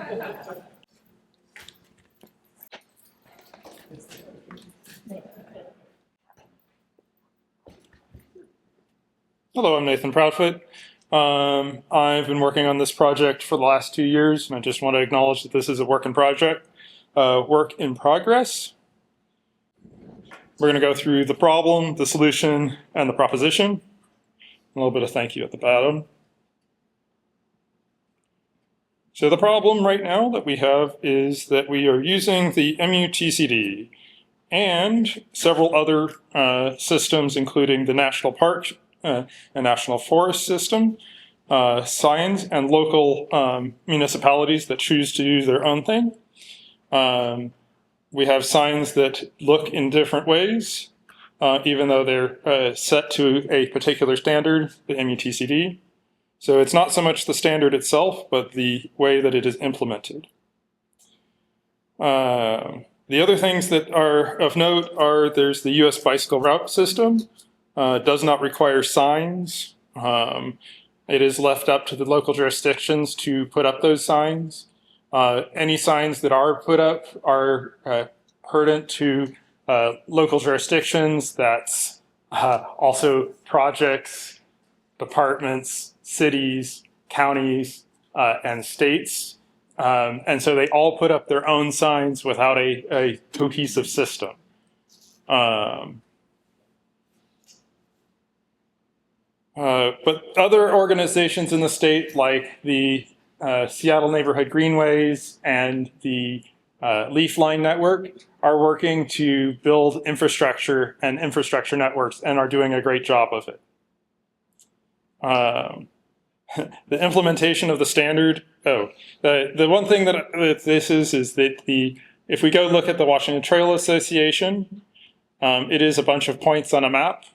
Hello, I'm Nathan Proudfoot. I've been working on this project for the last 2 years, and I just want to acknowledge that this is a work in progress. We're going to go through the problem, the solution, and the proposition. A little bit of thank you at the bottom. So the problem right now that we have is that we are using the MUTCD and several other systems, including the National Park and National Forest system, signs, and local municipalities that choose to use their own thing. We have signs that look in different ways, even though they're set to a particular standard, the MUTCD. So it's not so much the standard itself, but the way that it is implemented. The other things that are of note are there's the US bicycle route system. Does not require signs. It is left up to the local jurisdictions to put up those signs. Any signs that are put up are pertinent to local jurisdictions. That's also projects, departments, cities, counties, and states. And so they all put up their own signs without a cohesive system. But other organizations in the state, like the Seattle Neighborhood Greenways and the Leaf Line Network, are working to build infrastructure and infrastructure networks and are doing a great job of it. The implementation of the standard, the one thing that this is that if we go look at the Washington Trail Association, it is a bunch of points on a map,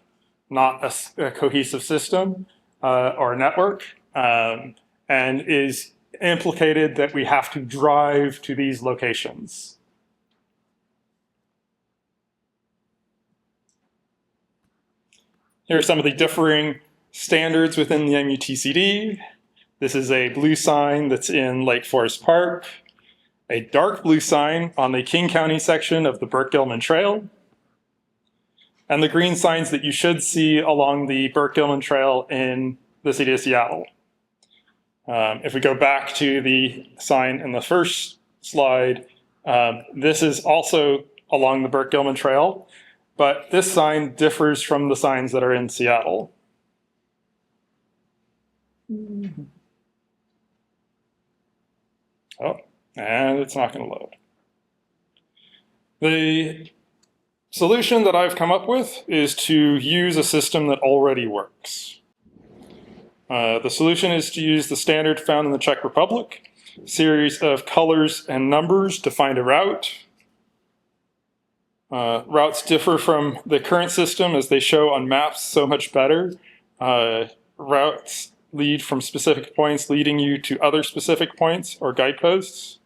not a cohesive system or a network, and is implicated that we have to drive to these locations. Here are some of the differing standards within the MUTCD. This is a blue sign that's in Lake Forest Park, a dark blue sign on the King County section of the Burke-Gilman Trail, and the green signs that you should see along the Burke-Gilman Trail in the city of Seattle. If we go back to the sign in the first slide, this is also along the Burke-Gilman Trail, but this sign differs from the signs that are in Seattle. Oh, and it's not going to load. The solution that I've come up with is to use a system that already works. The solution is to use the standard found in the Czech Republic, series of colors and numbers to find a route. Routes differ from the current system as they show on maps so much better. Routes lead from specific points leading you to other specific points or guideposts.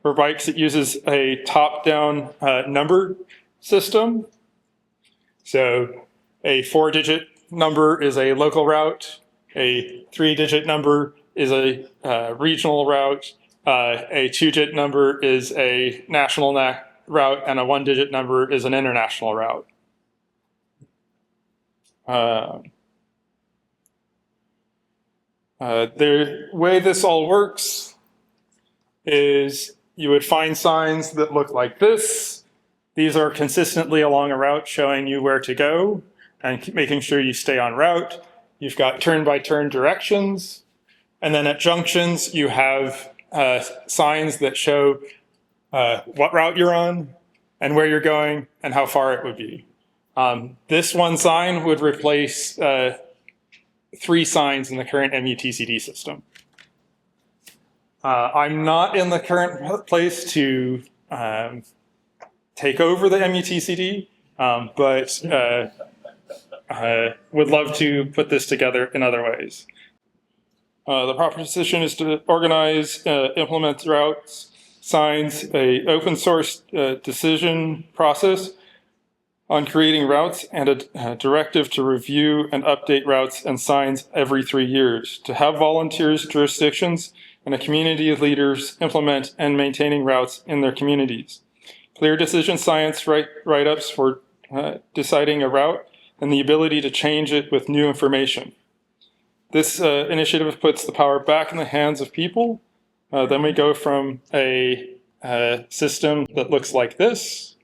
For bikes, it uses a top-down number system. So a 4-digit number is a local route, a 3-digit number is a regional route, a 2-digit number is a national route, and a 1-digit number is an international route. The way this all works is you would find signs that look like this. These are consistently along a route showing you where to go and making sure you stay on route. You've got turn-by-turn directions. And then at junctions, you have signs that show what route you're on and where you're going and how far it would be. This one sign would replace 3 signs in the current MUTCD system. I'm not in the current place to take over the MUTCD, but would love to put this together in other ways. The proposition is to organize, implement routes, signs, a open source decision process on creating routes, and a directive to review and update routes and signs every 3 years, to have volunteers, jurisdictions, and a community of leaders implement and maintaining routes in their communities. Clear decision science write-ups for deciding a route, and the ability to change it with new information. This initiative puts the power back in the hands of people. Then we go from a system that looks like this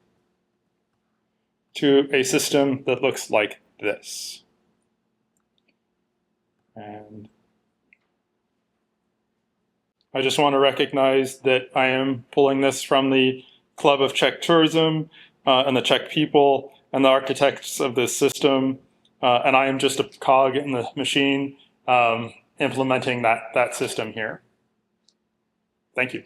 to a system that looks like this. And I just want to recognize that I am pulling this from the Club of Czech Tourism and the Czech people and the architects of this system. And I am just a cog in the machine implementing that system here. Thank you.